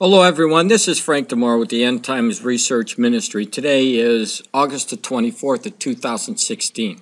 Hello, everyone. This is Frank DeMar with the End Times Research Ministry. Today is August the 24th of 2016.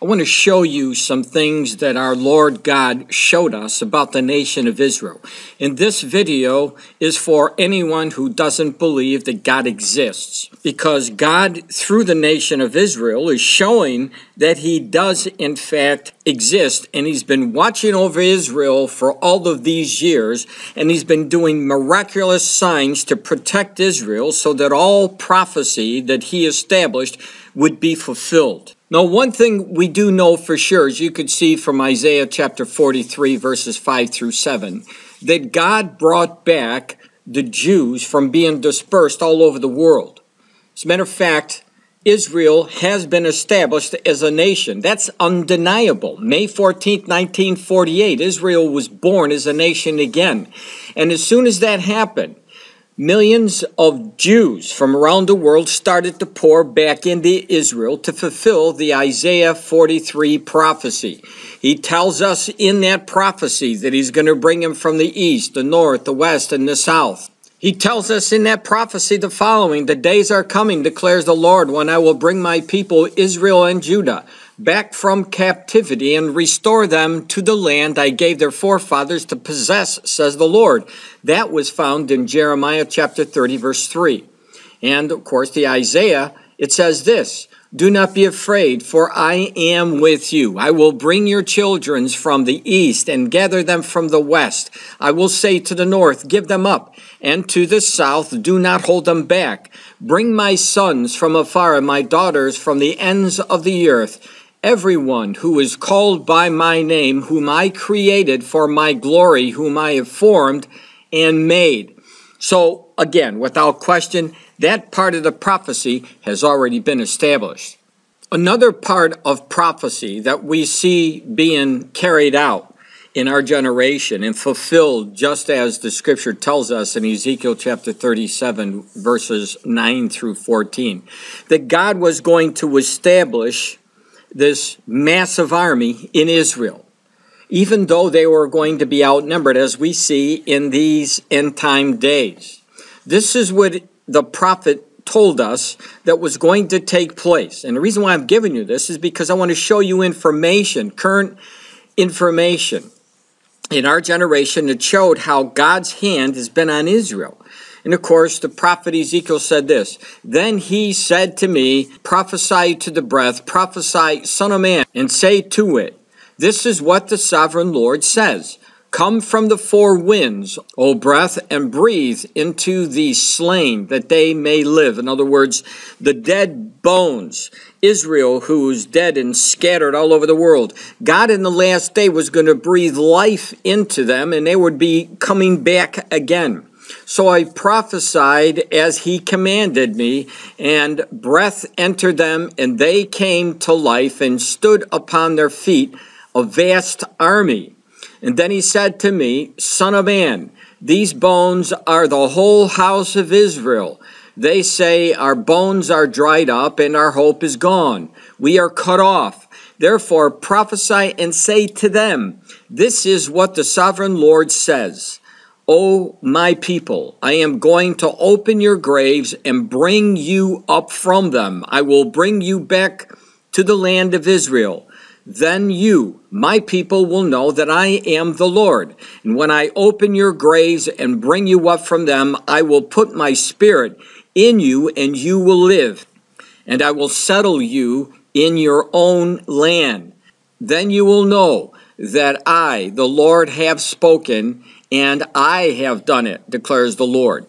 I want to show you some things that our Lord God showed us about the nation of Israel. And this video is for anyone who doesn't believe that God exists, because God, through the nation of Israel, is showing that He does, in fact, exist. And He's been watching over Israel for all of these years, and He's been doing miraculous signs to protect Israel so that all prophecy that He established would be fulfilled. Now, one thing we do know for sure, as you could see from Isaiah chapter 43, verses 5 through 7, that God brought back the Jews from being dispersed all over the world. As a matter of fact, Israel has been established as a nation. That's undeniable. May 14th, 1948, Israel was born as a nation again. And as soon as that happened, millions of Jews from around the world started to pour back into Israel to fulfill the Isaiah 43 prophecy. He tells us in that prophecy that He's going to bring them from the east, the north, the west, and the south. He tells us in that prophecy the following: the days are coming, declares the Lord, when I will bring my people Israel and Judah back from captivity and restore them to the land I gave their forefathers to possess, says the Lord. That was found in Jeremiah chapter 30, verse 3. And, of course, the Isaiah, it says this: do not be afraid, for I am with you. I will bring your children from the east and gather them from the west. I will say to the north, give them up, and to the south, do not hold them back. Bring my sons from afar and my daughters from the ends of the earth. Everyone who is called by my name, whom I created for my glory, whom I have formed and made. So, again, without question, that part of the prophecy has already been established. Another part of prophecy that we see being carried out in our generation and fulfilled, just as the scripture tells us in Ezekiel chapter 37, verses 9 through 14, that God was going to establish this massive army in Israel, even though they were going to be outnumbered, as we see in these end time days. This is what the prophet told us that was going to take place. And the reason why I'm giving you this is because I want to show you information, current information in our generation that showed how God's hand has been on Israel. And of course, the prophet Ezekiel said this: then he said to me, prophesy to the breath, prophesy, son of man, and say to it, this is what the sovereign Lord says. Come from the four winds, O breath, and breathe into the slain, that they may live. In other words, the dead bones, Israel, who is dead and scattered all over the world. God in the last day was going to breathe life into them, and they would be coming back again. So I prophesied as He commanded me, and breath entered them, and they came to life and stood upon their feet, a vast army. And then He said to me, son of man, these bones are the whole house of Israel. They say, our bones are dried up and our hope is gone. We are cut off. Therefore prophesy and say to them, this is what the sovereign Lord says. O my people, I am going to open your graves and bring you up from them. I will bring you back to the land of Israel. Then you, my people, will know that I am the Lord. And when I open your graves and bring you up from them, I will put my spirit in you, and you will live. And I will settle you in your own land. Then you will know that I, the Lord, have spoken, and I have done it, declares the Lord.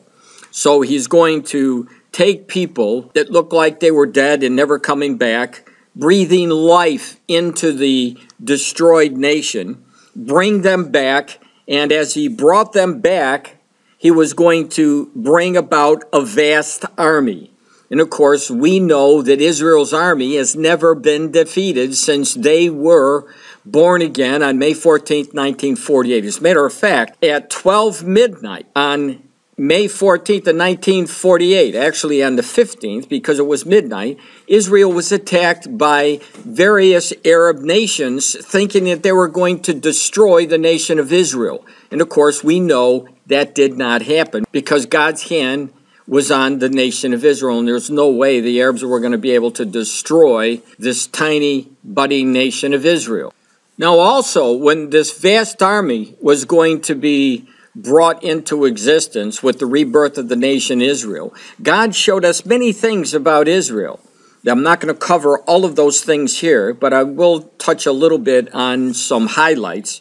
So He's going to take people that look like they were dead and never coming back, breathing life into the destroyed nation, bring them back, and as He brought them back, He was going to bring about a vast army. And of course, we know that Israel's army has never been defeated since they were born again on May 14th, 1948. As a matter of fact, at 12 midnight on May 14th of 1948, actually on the 15th, because it was midnight, Israel was attacked by various Arab nations thinking that they were going to destroy the nation of Israel. And of course, we know that did not happen because God's hand was on the nation of Israel, and there's no way the Arabs were going to be able to destroy this tiny, budding nation of Israel. Now also, when this vast army was going to be brought into existence with the rebirth of the nation Israel, God showed us many things about Israel. I'm not going to cover all of those things here, but I will touch a little bit on some highlights.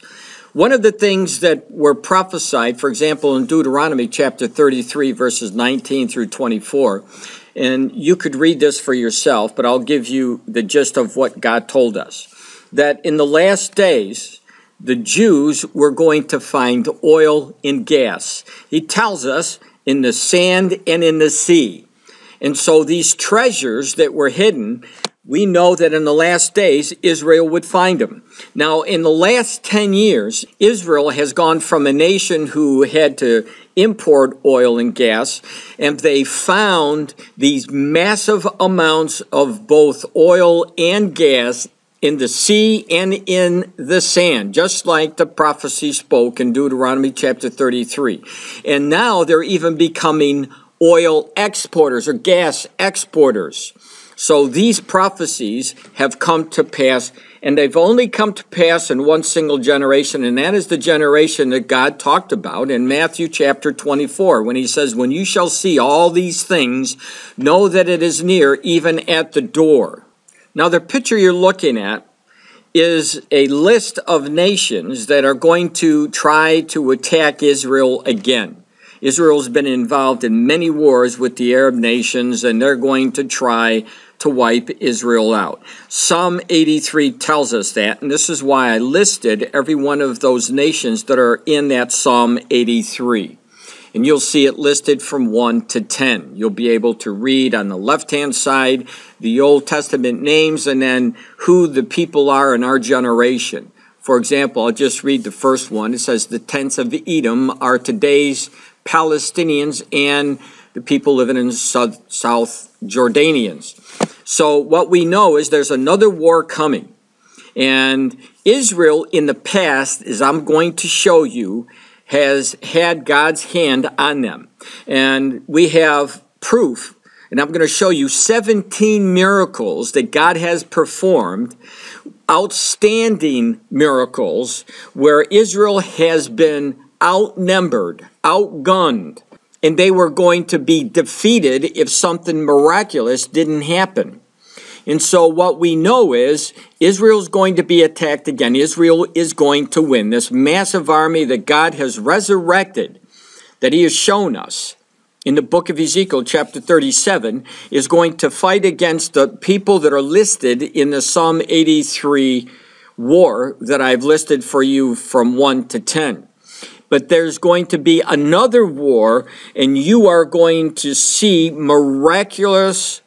One of the things that were prophesied, for example, in Deuteronomy chapter 33, verses 19 through 24, and you could read this for yourself, but I'll give you the gist of what God told us, that in the last days, the Jews were going to find oil and gas. He tells us in the sand and in the sea. And so these treasures that were hidden, we know that in the last days, Israel would find them. Now, in the last 10 years, Israel has gone from a nation who had to import oil and gas, and they found these massive amounts of both oil and gas in the sea and in the sand, just like the prophecy spoke in Deuteronomy chapter 33. And now they're even becoming oil exporters or gas exporters. So these prophecies have come to pass, and they've only come to pass in one single generation, and that is the generation that God talked about in Matthew chapter 24, when he says, "When you shall see all these things, know that it is near, even at the door." Now, the picture you're looking at is a list of nations that are going to try to attack Israel again. Israel's been involved in many wars with the Arab nations, and they're going to try to wipe Israel out. Psalm 83 tells us that, and this is why I listed every one of those nations that are in that Psalm 83. And you'll see it listed from 1 to 10. You'll be able to read on the left-hand side the Old Testament names and then who the people are in our generation. For example, I'll just read the first one. It says, "The tents of Edom are today's Palestinians and the people living in South Jordanians." So what we know is there's another war coming. And Israel in the past, as I'm going to show you, has had God's hand on them. And we have proof, and I'm going to show you 17 miracles that God has performed, outstanding miracles, where Israel has been outnumbered, outgunned, and they were going to be defeated if something miraculous didn't happen. And so what we know is Israel's going to be attacked again. Israel is going to win. This massive army that God has resurrected, that he has shown us in the book of Ezekiel chapter 37, is going to fight against the people that are listed in the Psalm 83 war that I've listed for you from 1 to 10. But there's going to be another war, and you are going to see miraculous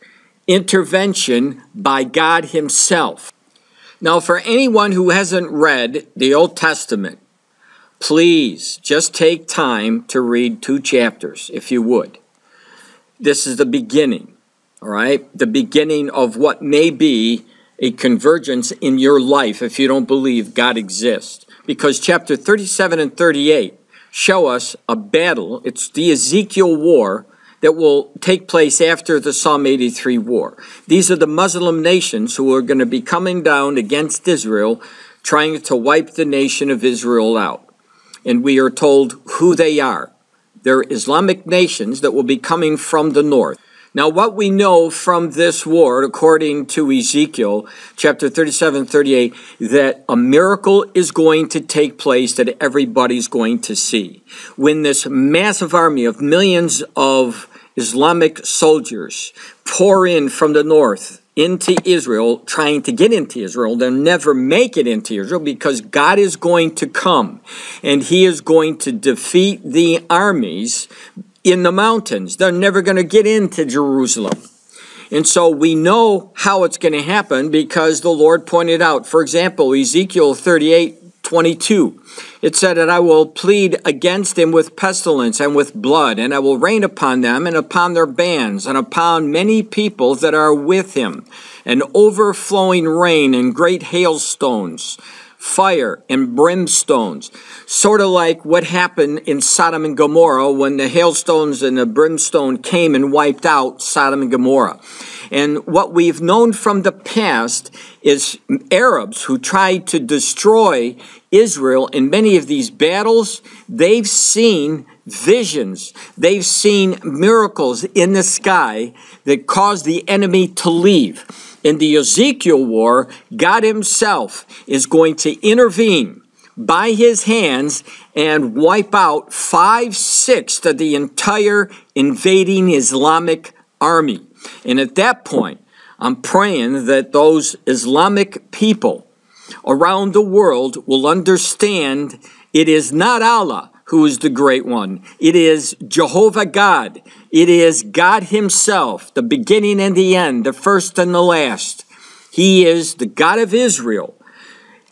intervention by God himself. Now, for anyone who hasn't read the Old Testament, please just take time to read 2 chapters, if you would. This is the beginning, all right? The beginning of what may be a convergence in your life if you don't believe God exists. Because chapter 37 and 38 show us a battle. It's the Ezekiel war that will take place after the Psalm 83 war. These are the Muslim nations who are going to be coming down against Israel, trying to wipe the nation of Israel out. And we are told who they are. They're Islamic nations that will be coming from the north. Now, what we know from this war, according to Ezekiel chapter 37, 38, that a miracle is going to take place that everybody's going to see. When this massive army of millions of Islamic soldiers pour in from the north into Israel, trying to get into Israel, they'll never make it into Israel because God is going to come and he is going to defeat the armies in the mountains. They're never going to get into Jerusalem. And so we know how it's going to happen because the Lord pointed out. For example, Ezekiel 38:22. It said that I will plead against them with pestilence and with blood, and I will rain upon them and upon their bands and upon many people that are with him, an overflowing rain and great hailstones, fire and brimstones, sort of like what happened in Sodom and Gomorrah when the hailstones and the brimstone came and wiped out Sodom and Gomorrah. And what we've known from the past is Arabs who tried to destroy Israel in many of these battles, they've seen visions, they've seen miracles in the sky that caused the enemy to leave. In the Ezekiel war, God himself is going to intervene by his hands and wipe out 5/6 of the entire invading Islamic army. And at that point, I'm praying that those Islamic people around the world will understand it is not Allah who is the great one. It is Jehovah God. It is God himself, the beginning and the end, the first and the last. He is the God of Israel.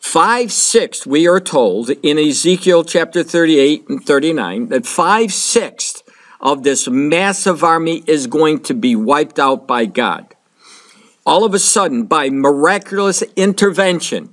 5/6, we are told in Ezekiel chapter 38 and 39, that 5/6 of this massive army is going to be wiped out by God. All of a sudden, by miraculous intervention,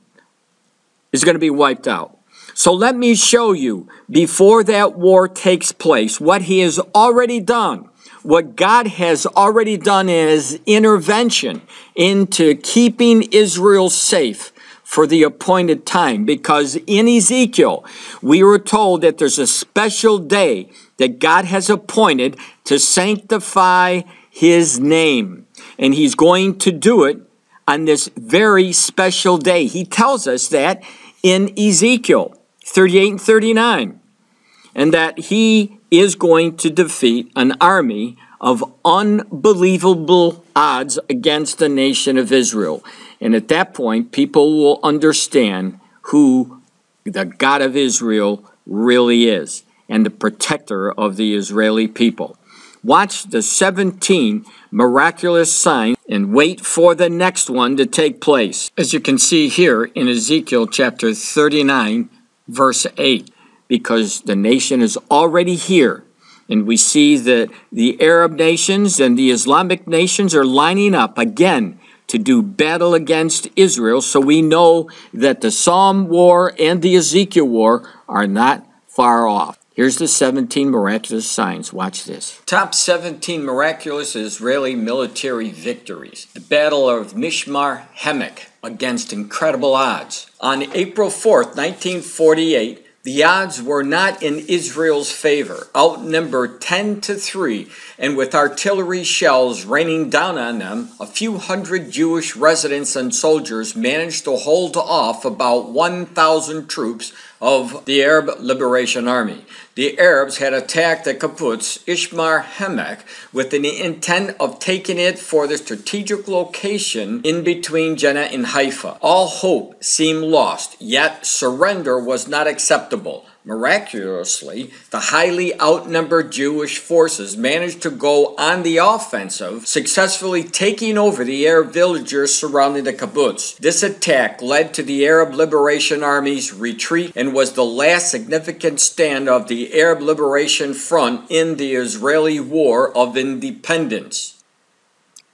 is going to be wiped out. So let me show you, before that war takes place, what he has already done, what God has already done in his intervention into keeping Israel safe for the appointed time. Because in Ezekiel, we were told that there's a special day that God has appointed to sanctify his name. And he's going to do it on this very special day. He tells us that in Ezekiel 38 and 39. And that he is going to defeat an army of unbelievable odds against the nation of Israel. And at that point, people will understand who the God of Israel really is and the protector of the Israeli people. Watch the 17 miraculous signs and wait for the next one to take place. As you can see here in Ezekiel chapter 39, verse 8, because the nation is already here. And we see that the Arab nations and the Islamic nations are lining up again to do battle against Israel. So we know that the Psalm war and the Ezekiel war are not far off. Here's the 17 miraculous signs. Watch this. Top 17 miraculous Israeli military victories. The Battle of Mishmar Hemek against incredible odds. On April 4th, 1948, the odds were not in Israel's favor, outnumbered 10-3, and with artillery shells raining down on them, a few hundred Jewish residents and soldiers managed to hold off about 1,000 troops of the Arab Liberation Army. The Arabs had attacked the kibbutz Mishmar Hemek with the intent of taking it for the strategic location in between Jannah and Haifa. All hope seemed lost, yet surrender was not acceptable. Miraculously, the highly outnumbered Jewish forces managed to go on the offensive, successfully taking over the Arab villagers surrounding the kibbutz. This attack led to the Arab Liberation Army's retreat and was the last significant stand of the Arab Liberation Front in the Israeli War of Independence.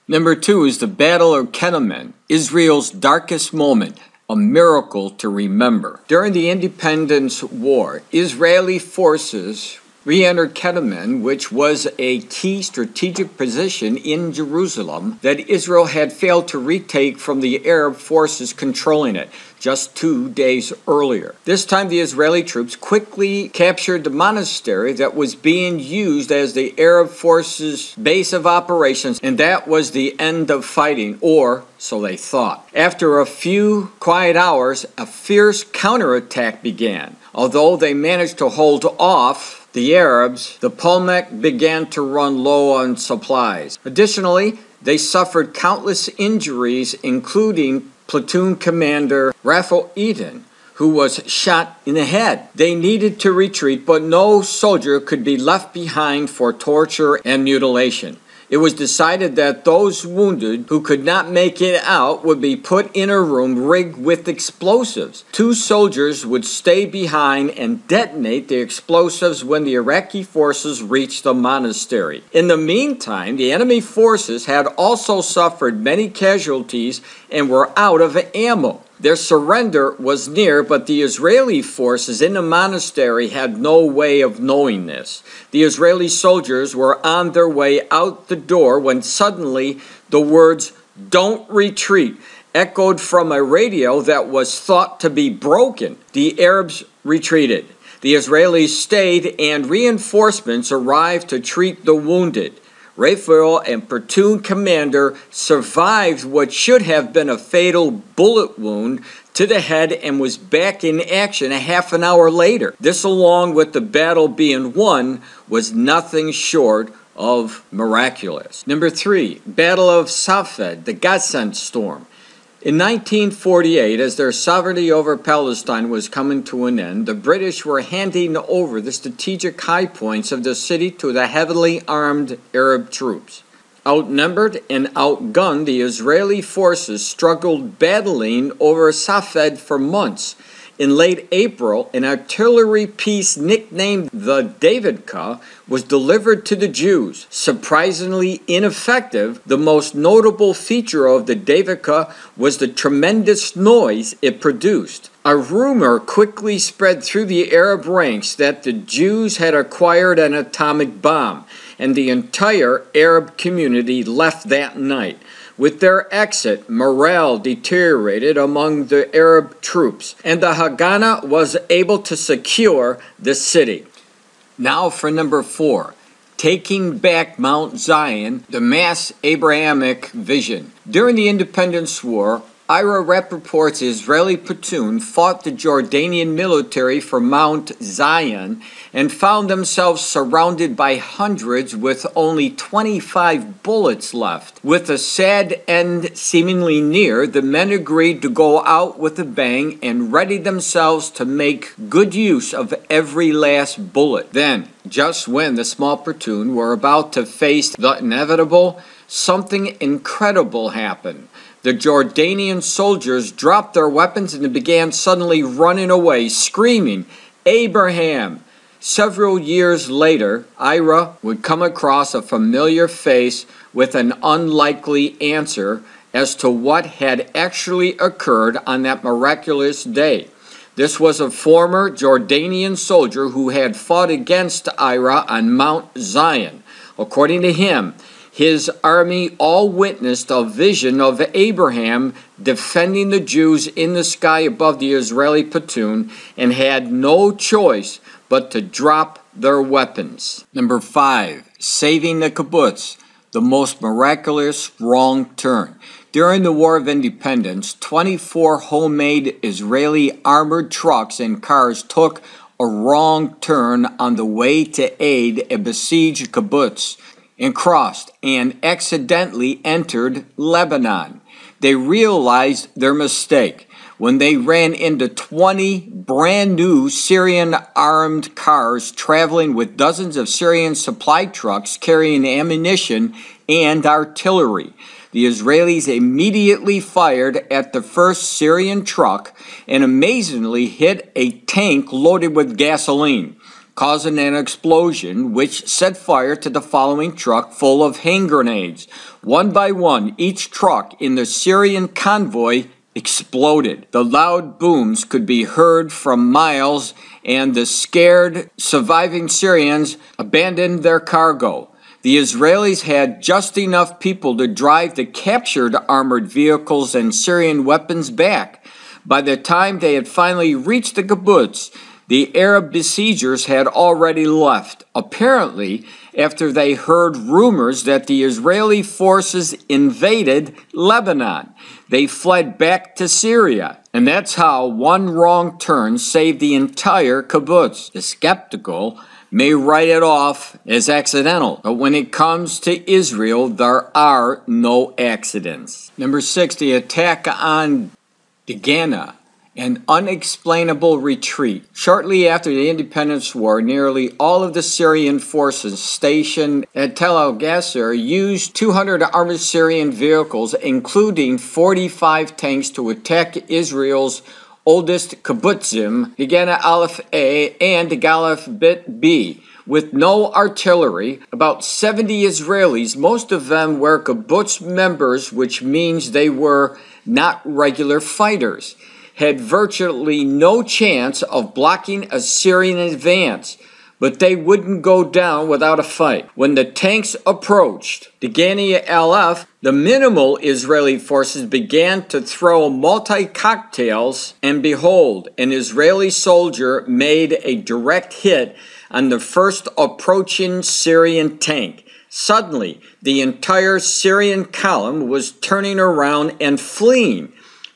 Number 2 is the Battle of Kenamen, Israel's darkest moment. A miracle to remember. During the Independence War, Israeli forces re-entered Kenamen, which was a key strategic position in Jerusalem that Israel had failed to retake from the Arab forces controlling it just 2 days earlier. This time the Israeli troops quickly captured the monastery that was being used as the Arab forces' base of operations, and that was the end of fighting, or so they thought. After a few quiet hours, a fierce counterattack began. Although they managed to hold off the Arabs, the Polmek began to run low on supplies. Additionally, they suffered countless injuries, including platoon commander Raphael Eden, who was shot in the head. They needed to retreat, but no soldier could be left behind for torture and mutilation. It was decided that those wounded who could not make it out would be put in a room rigged with explosives. 2 soldiers would stay behind and detonate the explosives when the Iraqi forces reached the monastery. In the meantime, the enemy forces had also suffered many casualties and were out of ammo. Their surrender was near, but the Israeli forces in the monastery had no way of knowing this. The Israeli soldiers were on their way out the door when suddenly the words, "Don't retreat," echoed from a radio that was thought to be broken. The Arabs retreated. The Israelis stayed, and reinforcements arrived to treat the wounded. Raphael and platoon commander survived what should have been a fatal bullet wound to the head and was back in action a half an hour later. This, along with the battle being won, was nothing short of miraculous. Number 3, Battle of Safed, the Godsend Storm. In 1948, as their sovereignty over Palestine was coming to an end, the British were handing over the strategic high points of the city to the heavily armed Arab troops. Outnumbered and outgunned, the Israeli forces struggled battling over Safed for months. In late April, an artillery piece nicknamed the Davidka was delivered to the Jews. Surprisingly ineffective, the most notable feature of the Davidka was the tremendous noise it produced. A rumor quickly spread through the Arab ranks that the Jews had acquired an atomic bomb, and the entire Arab community left that night. With their exit, morale deteriorated among the Arab troops, and the Haganah was able to secure the city. Now for number 4, taking back Mount Zion, the mass Abrahamic vision. During the Independence War, Ira Rappaport's Israeli platoon fought the Jordanian military for Mount Zion and found themselves surrounded by hundreds with only 25 bullets left. With the sad end seemingly near, the men agreed to go out with a bang and ready themselves to make good use of every last bullet. Then, just when the small platoon were about to face the inevitable, something incredible happened. The Jordanian soldiers dropped their weapons and began suddenly running away, screaming, "Abraham!" Several years later, Ira would come across a familiar face with an unlikely answer as to what had actually occurred on that miraculous day. This was a former Jordanian soldier who had fought against Ira on Mount Zion. According to him, his army all witnessed a vision of Abraham defending the Jews in the sky above the Israeli platoon and had no choice but to drop their weapons. Number 5, saving the kibbutz, the most miraculous wrong turn. During the War of Independence, 24 homemade Israeli armored trucks and cars took a wrong turn on the way to aid a besieged kibbutz and crossed and accidentally entered Lebanon. They realized their mistake when they ran into 20 brand new Syrian armed cars traveling with dozens of Syrian supply trucks carrying ammunition and artillery. The Israelis immediately fired at the first Syrian truck and amazingly hit a tank loaded with gasoline, causing an explosion which set fire to the following truck full of hand grenades. One by one, each truck in the Syrian convoy exploded. The loud booms could be heard from miles, and the scared, surviving Syrians abandoned their cargo. The Israelis had just enough people to drive the captured armored vehicles and Syrian weapons back. By the time they had finally reached the kibbutz, the Arab besiegers had already left, apparently after they heard rumors that the Israeli forces invaded Lebanon. They fled back to Syria, and that's how one wrong turn saved the entire kibbutz. The skeptical may write it off as accidental, but when it comes to Israel, there are no accidents. Number 6, the attack on Dagana, an unexplainable retreat. Shortly after the Independence War, nearly all of the Syrian forces stationed at Tel al-Gasser used 200 armored Syrian vehicles, including 45 tanks, to attack Israel's oldest kibbutzim, Dagana Aleph A and Dagana Bit B. With no artillery, about 70 Israelis, most of them were kibbutz members, which means they were not regular fighters. had virtually no chance of blocking a Syrian advance, but they wouldn't go down without a fight. When the tanks approached Degania Alef, the minimal Israeli forces began to throw multi-cocktails, and behold, an Israeli soldier made a direct hit on the first approaching Syrian tank. Suddenly, the entire Syrian column was turning around and fleeing,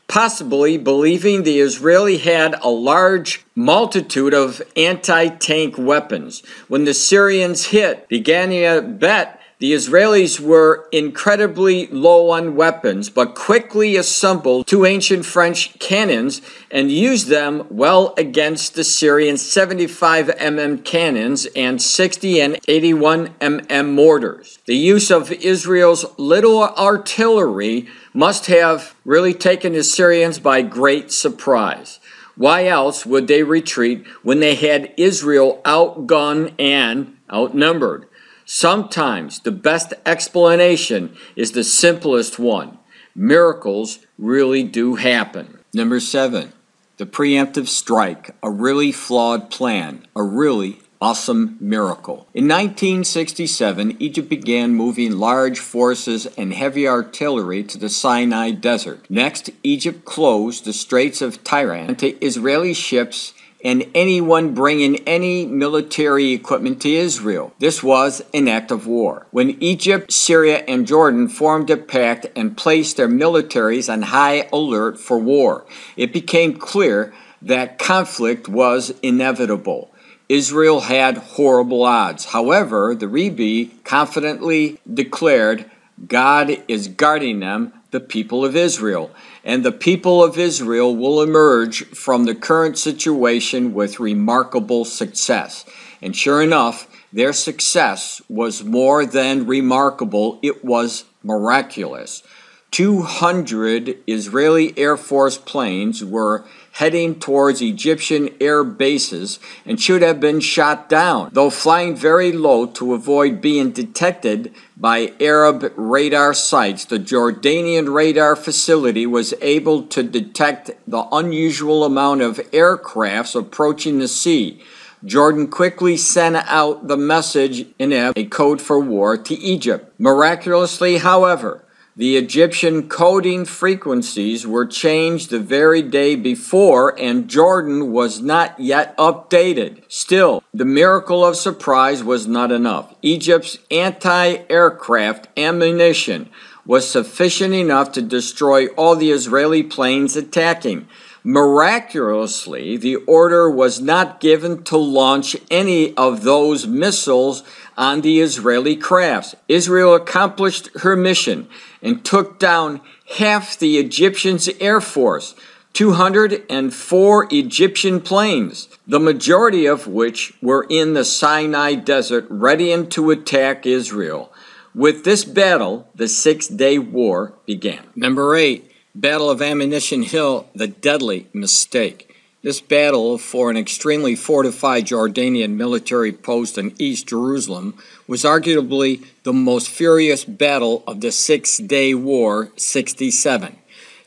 possibly believing the Israeli had a large multitude of anti-tank weapons. When the Syrians hit Degania Bet, the Israelis were incredibly low on weapons, but quickly assembled two ancient French cannons and used them well against the Syrian 75 mm cannons and 60 and 81 mm mortars. The use of Israel's little artillery must have really taken the Syrians by great surprise. Why else would they retreat when they had Israel outgunned and outnumbered? Sometimes the best explanation is the simplest one. Miracles really do happen. Number 7, the preemptive strike, a really flawed plan, a really awesome miracle. In 1967, Egypt began moving large forces and heavy artillery to the Sinai Desert. Next, Egypt closed the Straits of Tiran to Israeli ships and anyone bringing any military equipment to Israel. This was an act of war. When Egypt, Syria, and Jordan formed a pact and placed their militaries on high alert for war, it became clear that conflict was inevitable. Israel had horrible odds. However, the Rebbe confidently declared, God is guarding them, the people of Israel, and the people of Israel will emerge from the current situation with remarkable success. And sure enough, their success was more than remarkable, it was miraculous. 200 Israeli Air Force planes were heading towards Egyptian air bases and should have been shot down, though flying very low to avoid being detected by Arab radar sites. The Jordanian radar facility was able to detect the unusual amount of aircrafts approaching the sea. Jordan quickly sent out the message in a code for war to Egypt. Miraculously, however, the Egyptian coding frequencies were changed the very day before, and Jordan was not yet updated. Still, the miracle of surprise was not enough. Egypt's anti-aircraft ammunition was sufficient enough to destroy all the Israeli planes attacking. Miraculously, the order was not given to launch any of those missiles on the Israeli crafts. Israel accomplished her mission and took down half the Egyptians' air force, 204 Egyptian planes, the majority of which were in the Sinai Desert, readying to attack Israel. With this battle, the Six-Day War began. Number 8, Battle of Ammunition Hill, the deadly mistake. This battle for an extremely fortified Jordanian military post in East Jerusalem was arguably the most furious battle of the Six-Day War, 67.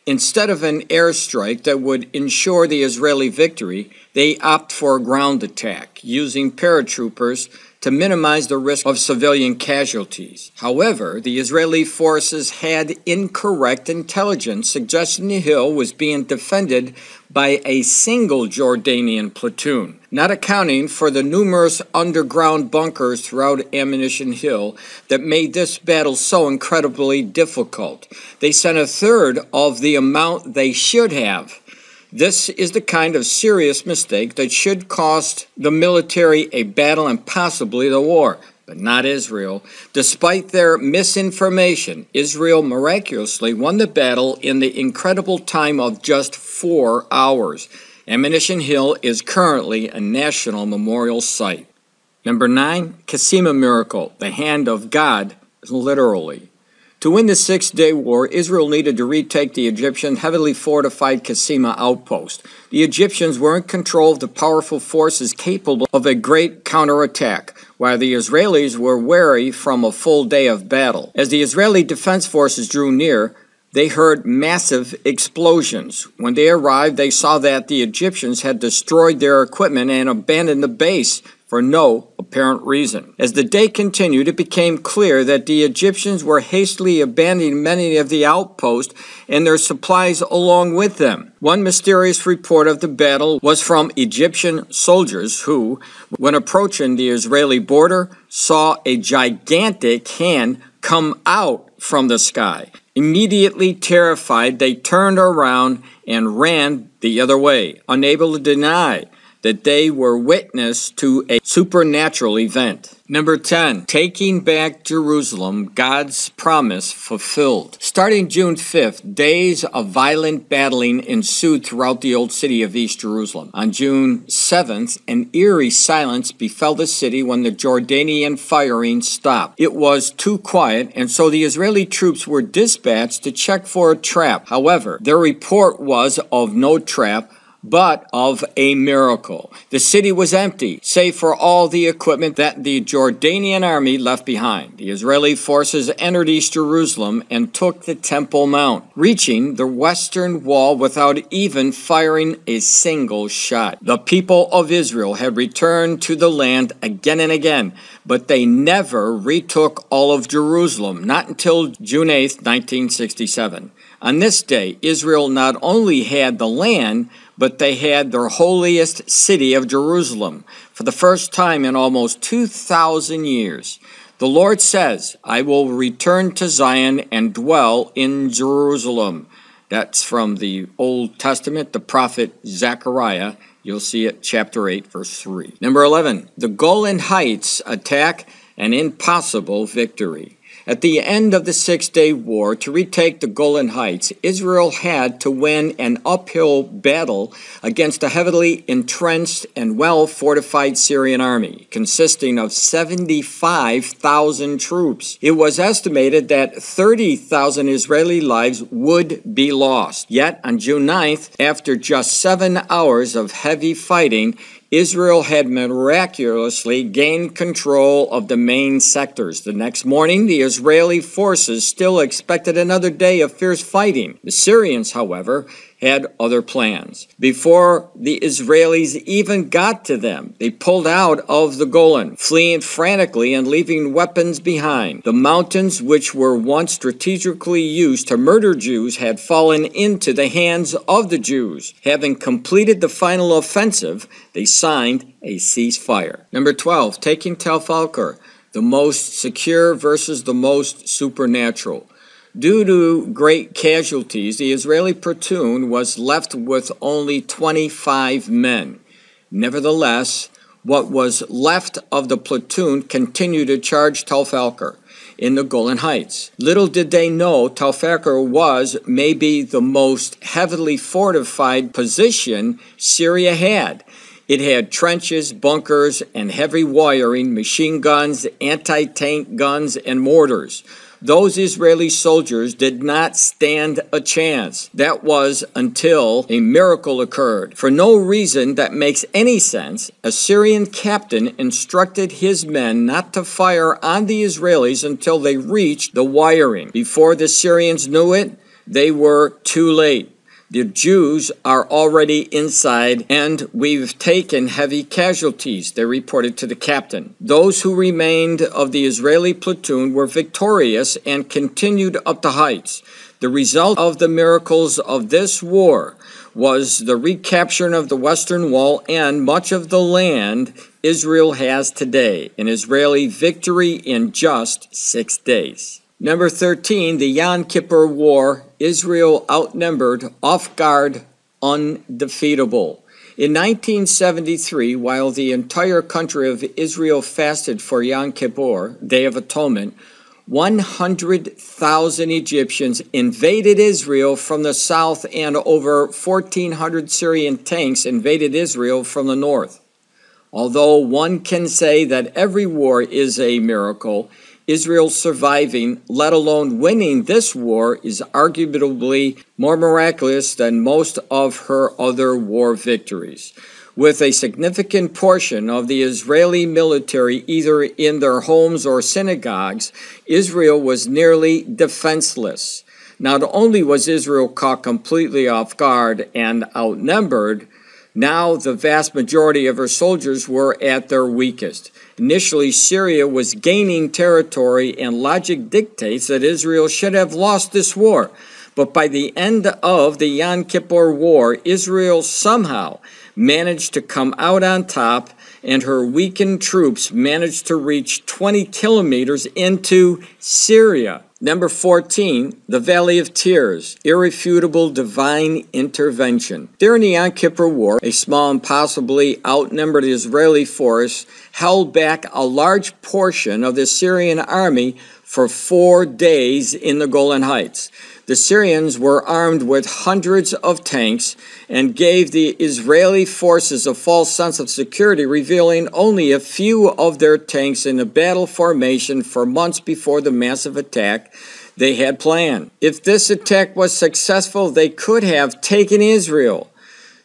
Instead of an airstrike that would ensure the Israeli victory, they opt for a ground attack, using paratroopers to minimize the risk of civilian casualties. However, the Israeli forces had incorrect intelligence suggesting the hill was being defended by a single Jordanian platoon, not accounting for the numerous underground bunkers throughout Ammunition Hill that made this battle so incredibly difficult. They sent a third of the amount they should have. This is the kind of serious mistake that should cost the military a battle and possibly the war, but not Israel. Despite their misinformation, Israel miraculously won the battle in the incredible time of just 4 hours. Ammunition Hill is currently a national memorial site. Number 9, Cassima Miracle, the hand of God, literally. To win the Six-Day War, Israel needed to retake the Egyptian heavily fortified Cassima outpost. The Egyptians were in control of the powerful forces capable of a great counterattack, while the Israelis were wary from a full day of battle. As the Israeli defense forces drew near, they heard massive explosions. When they arrived, they saw that the Egyptians had destroyed their equipment and abandoned the base for no apparent reason. As the day continued, it became clear that the Egyptians were hastily abandoning many of the outposts and their supplies along with them. One mysterious report of the battle was from Egyptian soldiers who, when approaching the Israeli border, saw a gigantic hand come out from the sky. Immediately terrified, they turned around and ran the other way, unable to deny that they were witness to a supernatural event. Number 10, taking back Jerusalem, God's promise fulfilled. Starting June 5th, days of violent battling ensued throughout the old city of East Jerusalem. On June 7th, an eerie silence befell the city when the Jordanian firing stopped. It was too quiet, and so the Israeli troops were dispatched to check for a trap. However, their report was of no trap, but of a miracle. The city was empty, save for all the equipment that the Jordanian army left behind. The Israeli forces entered East Jerusalem and took the Temple Mount, reaching the western wall without even firing a single shot. The people of Israel had returned to the land again and again, but they never retook all of Jerusalem, not until June 8, 1967. On this day, Israel not only had the land, but they had their holiest city of Jerusalem for the first time in almost 2,000 years. The Lord says, "I will return to Zion and dwell in Jerusalem." That's from the Old Testament, the prophet Zechariah. You'll see it, chapter 8, verse 3. Number 11, the Golan Heights attack an impossible victory. At the end of the Six-Day War, to retake the Golan Heights, Israel had to win an uphill battle against a heavily entrenched and well-fortified Syrian army, consisting of 75,000 troops. It was estimated that 30,000 Israeli lives would be lost. Yet, on June 9th, after just 7 hours of heavy fighting, Israel had miraculously gained control of the main sectors. The next morning, the Israeli forces still expected another day of fierce fighting. The Syrians, however, had other plans. Before the Israelis even got to them, they pulled out of the Golan, fleeing frantically and leaving weapons behind. The mountains, which were once strategically used to murder Jews, had fallen into the hands of the Jews. Having completed the final offensive, they signed a ceasefire. Number 12, taking Tel-Falkar, the most secure versus the most supernatural. Due to great casualties, the Israeli platoon was left with only 25 men. Nevertheless, what was left of the platoon continued to charge Tel-Falkar in the Golan Heights. Little did they know Tel-Falkar was maybe the most heavily fortified position Syria had. It had trenches, bunkers, and heavy wiring, machine guns, anti-tank guns, and mortars. Those Israeli soldiers did not stand a chance. That was until a miracle occurred. For no reason that makes any sense, a Syrian captain instructed his men not to fire on the Israelis until they reached the wiring. Before the Syrians knew it, they were too late. The Jews are already inside, and we've taken heavy casualties, they reported to the captain. Those who remained of the Israeli platoon were victorious and continued up the heights. The result of the miracles of this war was the recapture of the Western Wall and much of the land Israel has today, an Israeli victory in just 6 days. Number 13, the Yom Kippur War, Israel outnumbered, off guard, undefeatable. In 1973, while the entire country of Israel fasted for Yom Kippur, Day of Atonement, 100,000 Egyptians invaded Israel from the south and over 1,400 Syrian tanks invaded Israel from the north. Although one can say that every war is a miracle, Israel surviving, let alone winning this war, is arguably more miraculous than most of her other war victories. With a significant portion of the Israeli military either in their homes or synagogues, Israel was nearly defenseless. Not only was Israel caught completely off guard and outnumbered, now the vast majority of her soldiers were at their weakest. Initially, Syria was gaining territory, and logic dictates that Israel should have lost this war. But by the end of the Yom Kippur War, Israel somehow managed to come out on top, and her weakened troops managed to reach 20 kilometers into Syria. Number 14, the Valley of Tears, irrefutable divine intervention. During the Yom Kippur War, a small and possibly outnumbered Israeli force held back a large portion of the Syrian army for 4 days in the Golan Heights. The Syrians were armed with hundreds of tanks and gave the Israeli forces a false sense of security, revealing only a few of their tanks in a battle formation for months before the massive attack they had planned. If this attack was successful, they could have taken Israel.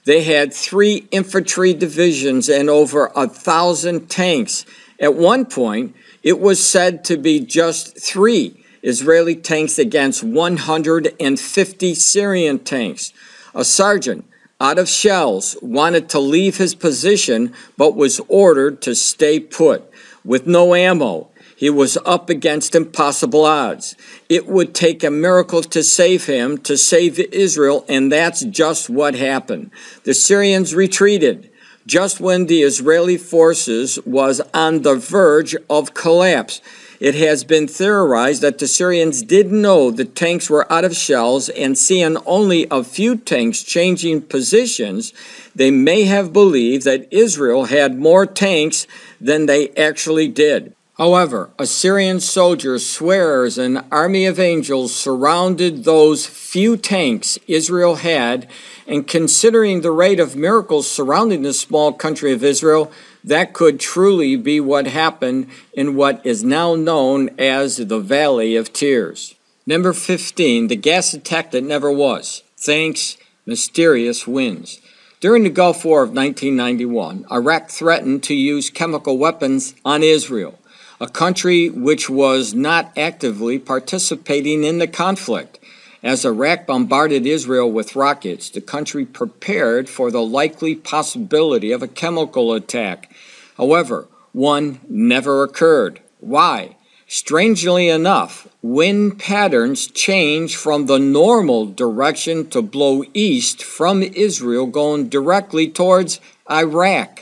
They had 3 infantry divisions and over 1,000 tanks. At one point, it was said to be just 3 Israeli tanks against 150 Syrian tanks. A sergeant, out of shells, wanted to leave his position but was ordered to stay put. With no ammo, he was up against impossible odds. It would take a miracle to save him, to save Israel, and that's just what happened. The Syrians retreated just when the Israeli forces was on the verge of collapse. It has been theorized that the Syrians didn't know the tanks were out of shells, and seeing only a few tanks changing positions, they may have believed that Israel had more tanks than they actually did. However, a Syrian soldier swears an army of angels surrounded those few tanks Israel had, and considering the rate of miracles surrounding the small country of Israel, that could truly be what happened in what is now known as the Valley of Tears. Number 15, the gas attack that never was. Thanks, mysterious winds. During the Gulf War of 1991, Iraq threatened to use chemical weapons on Israel, a country which was not actively participating in the conflict. As Iraq bombarded Israel with rockets, the country prepared for the likely possibility of a chemical attack. However, one never occurred. Why? Strangely enough, wind patterns changed from the normal direction to blow east from Israel, going directly towards Iraq.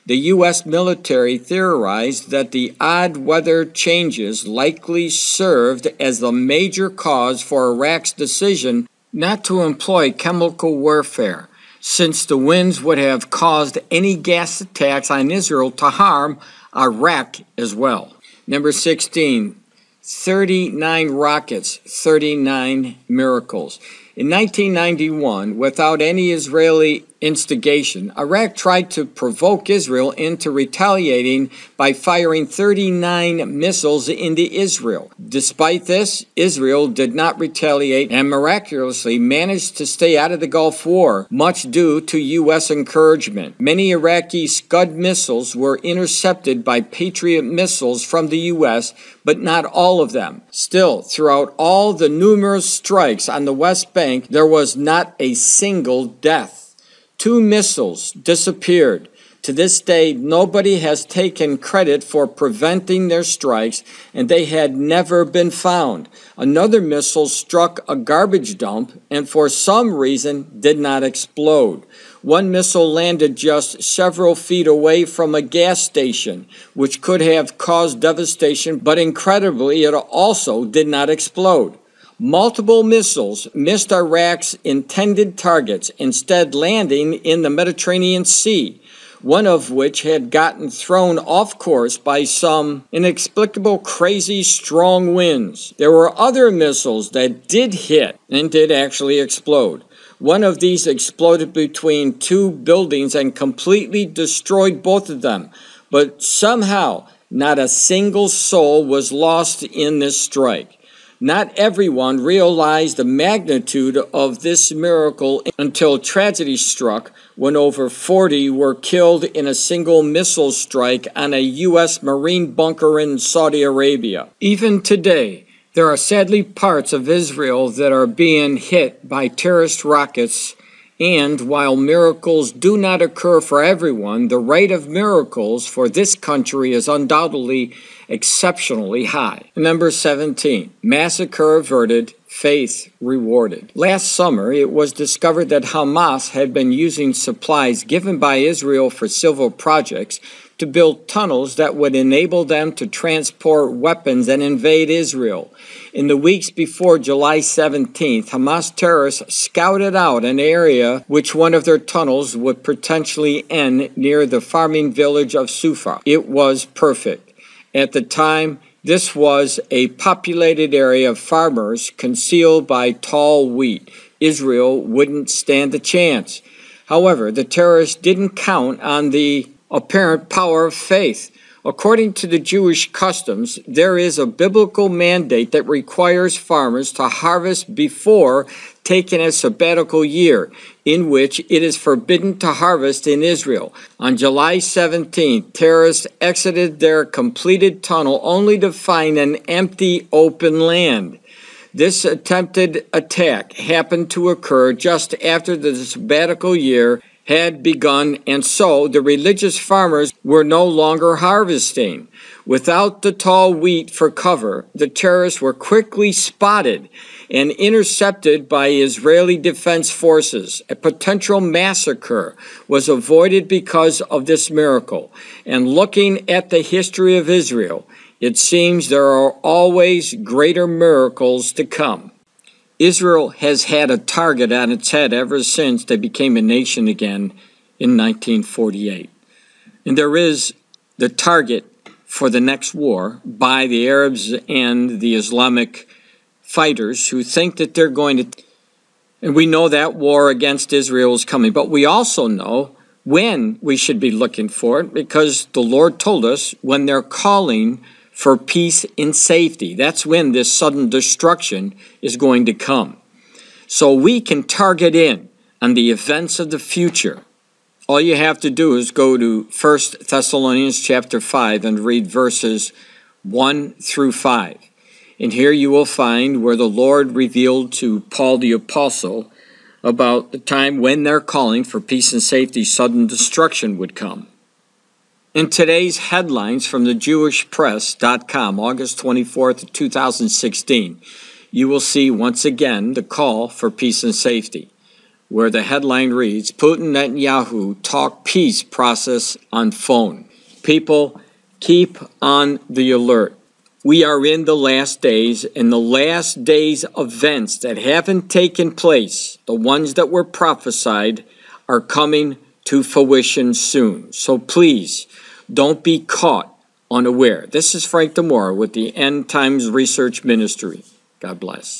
The U.S. military theorized that the odd weather changes likely served as the major cause for Iraq's decision not to employ chemical warfare, since the winds would have caused any gas attacks on Israel to harm Iraq as well. Number 16, 39 rockets, 39 miracles. In 1991, without any Israeli instigation, Iraq tried to provoke Israel into retaliating by firing 39 missiles into Israel. Despite this, Israel did not retaliate and miraculously managed to stay out of the Gulf War, much due to U.S. encouragement. Many Iraqi Scud missiles were intercepted by Patriot missiles from the U.S., but not all of them. Still, throughout all the numerous strikes on the West Bank, there was not a single death. 2 missiles disappeared. To this day, nobody has taken credit for preventing their strikes, and they had never been found. Another missile struck a garbage dump and for some reason did not explode. One missile landed just several feet away from a gas station, which could have caused devastation, but incredibly, it also did not explode. Multiple missiles missed Iraq's intended targets, instead landing in the Mediterranean Sea, one of which had gotten thrown off course by some inexplicable, crazy, strong winds. There were other missiles that did hit and did actually explode. One of these exploded between 2 buildings and completely destroyed both of them, but somehow not a single soul was lost in this strike. Not everyone realized the magnitude of this miracle until tragedy struck when over 40 were killed in a single missile strike on a U.S. Marine bunker in Saudi Arabia. Even today, There are sadly parts of Israel that are being hit by terrorist rockets, and while miracles do not occur for everyone, the rate of miracles for this country is undoubtedly exceptionally high. Number 17, massacre averted, faith rewarded. Last summer, it was discovered that Hamas had been using supplies given by Israel for civil projects to build tunnels that would enable them to transport weapons and invade Israel. In the weeks before July 17th, Hamas terrorists scouted out an area which one of their tunnels would potentially end near the farming village of Sufa. It was perfect. At the time, this was a populated area of farmers concealed by tall wheat. Israel wouldn't stand a chance. However, the terrorists didn't count on the apparent power of faith. According to the Jewish customs, there is a biblical mandate that requires farmers to harvest before taking a sabbatical year, in which it is forbidden to harvest in Israel. On July 17th, terrorists exited their completed tunnel only to find an empty open land. This attempted attack happened to occur just after the sabbatical year had begun, and so the religious farmers were no longer harvesting. Without the tall wheat for cover, the terrorists were quickly spotted and intercepted by Israeli defense forces. A potential massacre was avoided because of this miracle. And looking at the history of Israel, it seems there are always greater miracles to come. Israel has had a target on its head ever since they became a nation again in 1948. And there is the target for the next war by the Arabs and the Islamic fighters who think that they're going to... And we know that war against Israel is coming, but we also know when we should be looking for it, because the Lord told us when they're calling for peace and safety. That's when this sudden destruction is going to come. So we can target in on the events of the future. All you have to do is go to 1 Thessalonians chapter 5 and read verses 1 through 5. And here you will find where the Lord revealed to Paul the Apostle about the time when they're calling for peace and safety, sudden destruction would come. In today's headlines from the JewishPress.com, August 24th, 2016, you will see once again the call for peace and safety, where the headline reads, Putin Netanyahu talk peace process on phone. People, keep on the alert. We are in the last days, and the last days events that haven't taken place, the ones that were prophesied, are coming to fruition soon. So please, don't be caught unaware. This is Frank DeMora with the End Times Research Ministry. God bless.